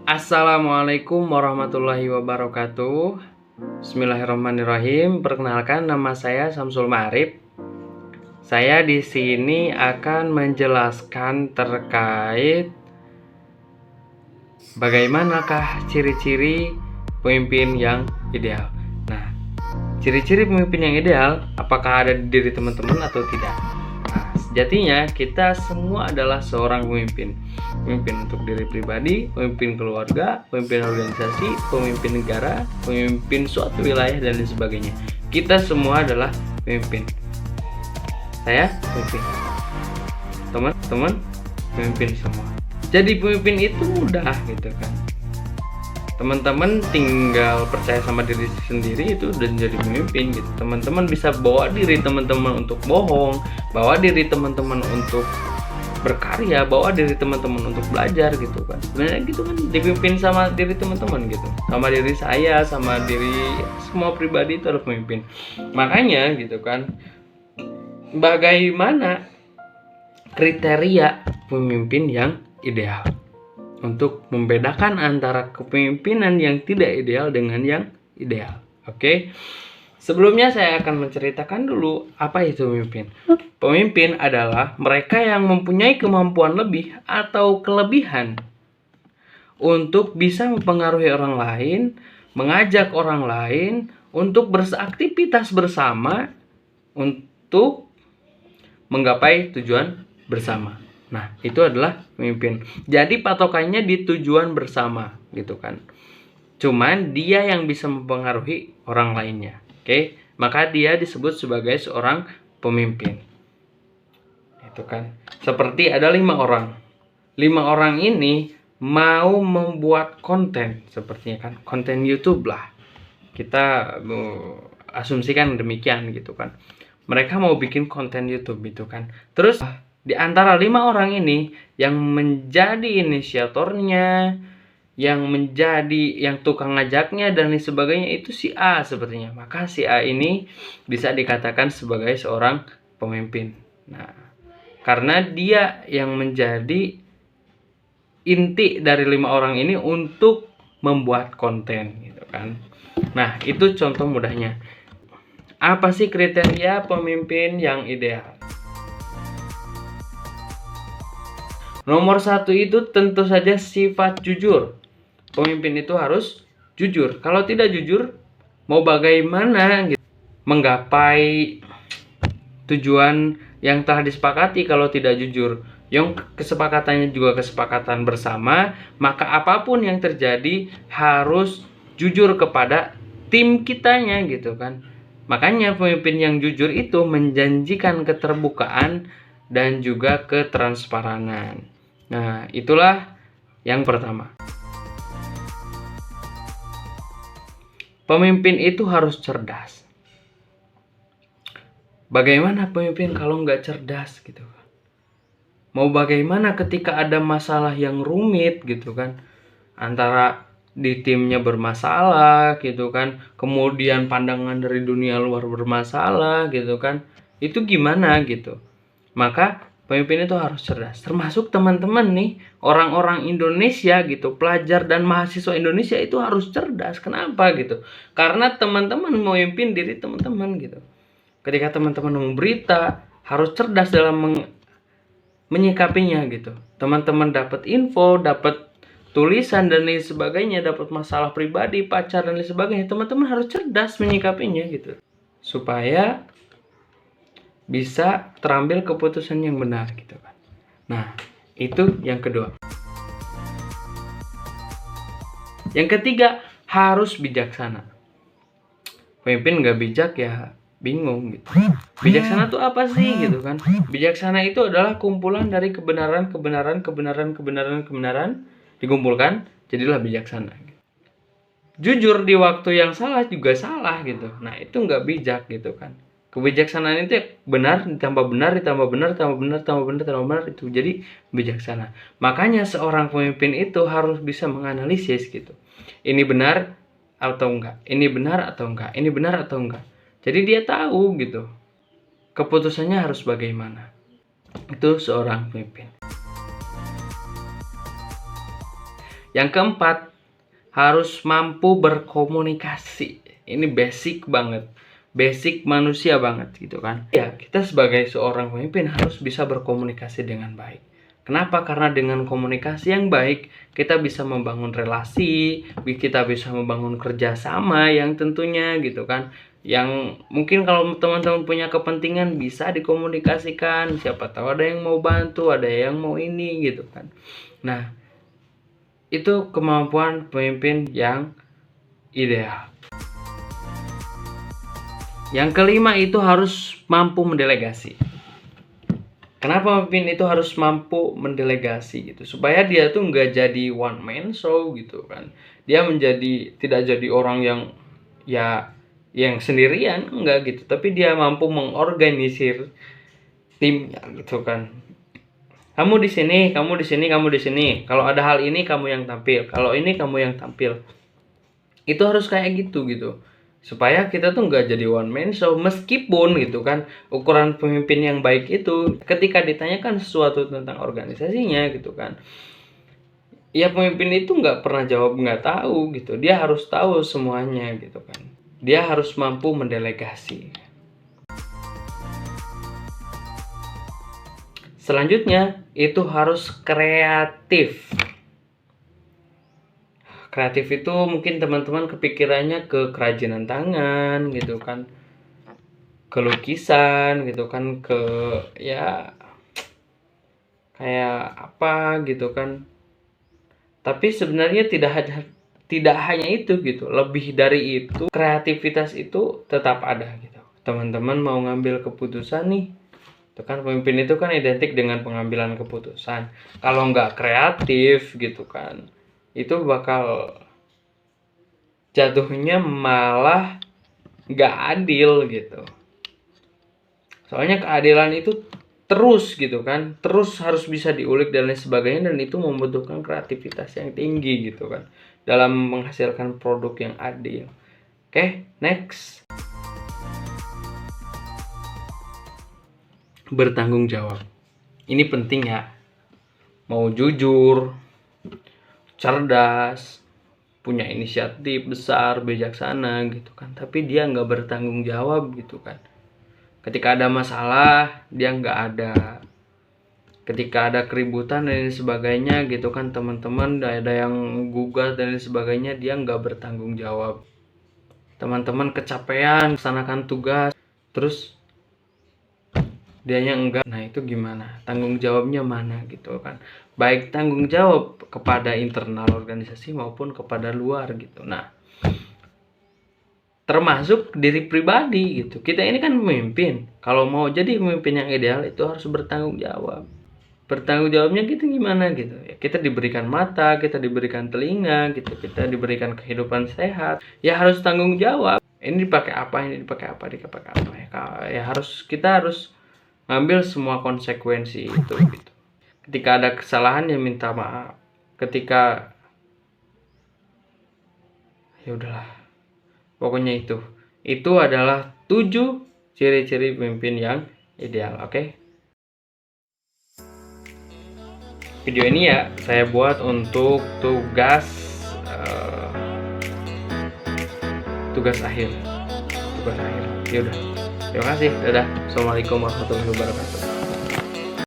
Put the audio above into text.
Assalamualaikum warahmatullahi wabarakatuh. Bismillahirrahmanirrahim. Perkenalkan, nama saya Samsul Ma'arif. Saya di sini akan menjelaskan terkait bagaimanakah ciri-ciri pemimpin yang ideal. Nah, ciri-ciri pemimpin yang ideal apakah ada di diri teman-teman atau tidak? Nah, sejatinya kita semua adalah seorang pemimpin. Pemimpin untuk diri pribadi, pemimpin keluarga, pemimpin organisasi, pemimpin negara, pemimpin suatu wilayah, dan lain sebagainya. Kita semua adalah pemimpin. Saya pemimpin. Teman-teman pemimpin semua. Jadi pemimpin itu mudah gitu kan. Teman-teman tinggal percaya sama diri sendiri, itu udah jadi pemimpin gitu. Teman-teman bisa bawa diri teman-teman untuk bohong, bawa diri teman-teman untuk berkarya, bawa diri teman-teman untuk belajar gitu kan. Sebenarnya gitu kan, dipimpin sama diri teman-teman gitu, sama diri saya, sama diri semua pribadi itu adalah pemimpin. Makanya gitu kan, bagaimana kriteria pemimpin yang ideal untuk membedakan antara kepemimpinan yang tidak ideal dengan yang ideal. Oke. Sebelumnya saya akan menceritakan dulu apa itu pemimpin. Pemimpin adalah mereka yang mempunyai kemampuan lebih atau kelebihan untuk bisa mempengaruhi orang lain, mengajak orang lain untuk beraktivitas bersama untuk menggapai tujuan bersama. Nah, itu adalah pemimpin. Jadi patokannya di tujuan bersama gitu kan. Cuman dia yang bisa mempengaruhi orang lainnya. Oke, maka dia disebut sebagai seorang pemimpin. Itu kan. Seperti ada 5 orang. 5 orang ini mau membuat konten, sepertinya kan, konten YouTube lah. Kita asumsikan demikian gitu kan. Mereka mau bikin konten YouTube gitu kan. Terus di antara 5 orang ini yang menjadi inisiatornya, yang tukang ngajaknya dan lain sebagainya itu si A sepertinya. Maka si A ini bisa dikatakan sebagai seorang pemimpin. Nah, karena dia yang menjadi inti dari 5 orang ini untuk membuat konten gitu kan. Nah, itu contoh mudahnya. Apa sih kriteria pemimpin yang ideal? Nomor 1 itu tentu saja sifat jujur. Pemimpin itu harus jujur. Kalau tidak jujur, mau bagaimana gitu menggapai tujuan yang telah disepakati kalau tidak jujur? Yang kesepakatannya juga kesepakatan bersama, maka apapun yang terjadi harus jujur kepada tim kitanya gitu kan. Makanya pemimpin yang jujur itu menjanjikan keterbukaan dan juga ketransparanan. Nah, itulah yang pertama. Pemimpin itu harus cerdas. Bagaimana pemimpin kalau nggak cerdas gitu? Mau bagaimana ketika ada masalah yang rumit gitu kan? Antara di timnya bermasalah gitu kan, kemudian pandangan dari dunia luar bermasalah gitu kan. Itu gimana gitu? Maka pemimpin itu harus cerdas. Termasuk teman-teman nih, orang-orang Indonesia gitu, pelajar dan mahasiswa Indonesia itu harus cerdas. Kenapa gitu? Karena teman-teman memimpin diri teman-teman gitu. Ketika teman-teman memberita, harus cerdas dalam menyikapinya gitu. Teman-teman dapat info, dapat tulisan dan lain sebagainya, dapat masalah pribadi, pacar dan lain sebagainya. Teman-teman harus cerdas menyikapinya gitu. Supaya bisa terambil keputusan yang benar gitu kan. Nah, itu yang kedua. Yang ketiga, harus bijaksana. Pemimpin nggak bijak ya bingung gitu. Bijaksana itu apa sih gitu kan? Bijaksana itu adalah kumpulan dari kebenaran dikumpulkan, jadilah bijaksana. Jujur di waktu yang salah juga salah gitu. Nah, itu nggak bijak gitu kan. Kebijaksanaan itu benar ditambah benar ditambah benar tambah benar tambah benar tambah benar, itu jadi bijaksana. Makanya seorang pemimpin itu harus bisa menganalisis gitu. Ini benar atau enggak? Ini benar atau enggak? Ini benar atau enggak? Jadi dia tahu gitu. Keputusannya harus bagaimana. Itu seorang pemimpin. Yang keempat, harus mampu berkomunikasi. Ini basic banget, basic manusia banget gitu kan. Ya, kita sebagai seorang pemimpin harus bisa berkomunikasi dengan baik. Kenapa? Karena dengan komunikasi yang baik, kita bisa membangun relasi, kita bisa membangun kerjasama yang tentunya gitu kan. Yang mungkin kalau teman-teman punya kepentingan bisa dikomunikasikan. Siapa tahu ada yang mau bantu, ada yang mau ini gitu kan. Nah, itu kemampuan pemimpin yang ideal. Yang kelima itu harus mampu mendelegasi. Kenapa pemimpin itu harus mampu mendelegasi gitu? Supaya dia tuh nggak jadi one man show gitu kan. Dia tidak jadi orang yang ya yang sendirian, enggak gitu. Tapi dia mampu mengorganisir timnya gitu kan. Kamu di sini, kamu di sini, kamu di sini. Kalau ada hal ini kamu yang tampil. Kalau ini kamu yang tampil. Itu harus kayak gitu gitu. Supaya kita tuh nggak jadi one man show, meskipun gitu kan ukuran pemimpin yang baik itu ketika ditanyakan sesuatu tentang organisasinya gitu kan, ya pemimpin itu nggak pernah jawab nggak tahu gitu. Dia harus tahu semuanya gitu kan. Dia harus mampu mendelegasi. Selanjutnya itu harus kreatif. Kreatif itu mungkin teman-teman kepikirannya ke kerajinan tangan gitu kan, ke lukisan gitu kan, ke ya kayak apa gitu kan. Tapi sebenarnya tidak hanya itu gitu, lebih dari itu. Kreativitas itu tetap ada gitu. Teman-teman mau ngambil keputusan nih, itu kan pemimpin itu kan identik dengan pengambilan keputusan. Kalau nggak kreatif gitu kan, itu bakal jatuhnya malah nggak adil gitu. Soalnya keadilan itu terus gitu kan, terus harus bisa diulik dan lain sebagainya, dan itu membutuhkan kreativitas yang tinggi gitu kan dalam menghasilkan produk yang adil. Oke, next. Bertanggung jawab. Ini penting ya. Mau jujur, cerdas, punya inisiatif besar, bijaksana gitu kan, tapi dia nggak bertanggung jawab gitu kan. Ketika ada masalah dia nggak ada, ketika ada keributan dan lain sebagainya gitu kan, teman-teman ada yang gugat dan lain sebagainya, dia nggak bertanggung jawab. Teman-teman kecapean melaksanakan tugas terus dianya enggak. Nah itu gimana? Tanggung jawabnya mana gitu kan? Baik tanggung jawab kepada internal organisasi maupun kepada luar gitu. Nah, termasuk diri pribadi gitu. Kita ini kan pemimpin. Kalau mau jadi pemimpin yang ideal itu harus bertanggung jawab. Bertanggung jawabnya gitu gimana gitu. Ya, kita diberikan mata, kita diberikan telinga gitu, kita diberikan kehidupan sehat. Ya harus tanggung jawab. Ini dipakai apa, ini dipakai apa, dipakai apa. Ya kita harus ngambil semua konsekuensi itu gitu. Ketika ada kesalahan ya minta maaf. Ketika ya udahlah. Pokoknya itu adalah 7 ciri-ciri pemimpin yang ideal, oke? Video ini ya saya buat untuk tugas akhir. Ya udah. Terima kasih. Dadah. Assalamualaikum warahmatullahi wabarakatuh.